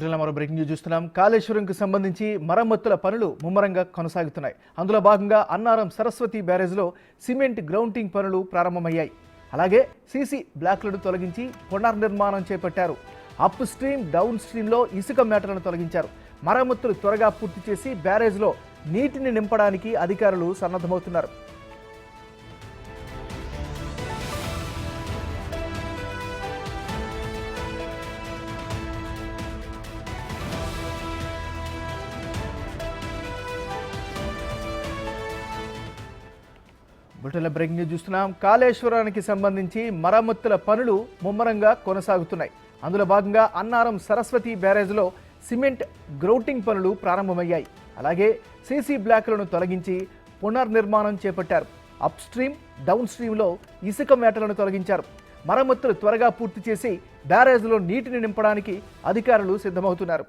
మరో breaking news చూస్తున్నాం. కాళేశ్వరంకు సంబంధించి మరమ్మతుల పనులు ముమ్మరంగా కొనసాగుతున్నాయి. అందులో భాగంగా అన్నారం సరస్వతి బ్యారేజ్లో సిమెంట్ గ్రౌంటింగ్ పనులు ప్రారంభమయ్యాయి. అలాగే సీసీ బ్లాక్లను తొలగించి పునర్నిర్మాణం చేపట్టారు. అప్ స్ట్రీమ్ డౌన్ స్ట్రీమ్లో ఇసుక మేటలను తొలగించారు. మరమ్మతులు త్వరగా పూర్తి చేసి బ్యారేజ్లో నీటిని నింపడానికి అధికారులు సన్నద్ధమవుతున్నారు. బులెటిన్లో బ్రేకింగ్ న్యూస్ చూస్తున్నాం. కాళేశ్వరానికి సంబంధించి మరమ్మతుల పనులు ముమ్మరంగా కొనసాగుతున్నాయి. అందులో భాగంగా అన్నారం సరస్వతి బ్యారేజ్లో సిమెంట్ గ్రౌటింగ్ పనులు ప్రారంభమయ్యాయి. అలాగే సీసీ బ్లాక్లను తొలగించి పునర్నిర్మాణం చేపట్టారు. అప్ స్ట్రీమ్ డౌన్ స్ట్రీమ్లో ఇసుక మేటలను తొలగించారు. మరమ్మతులు త్వరగా పూర్తి చేసి బ్యారేజ్లో నీటిని నింపడానికి అధికారులు సిద్ధమవుతున్నారు.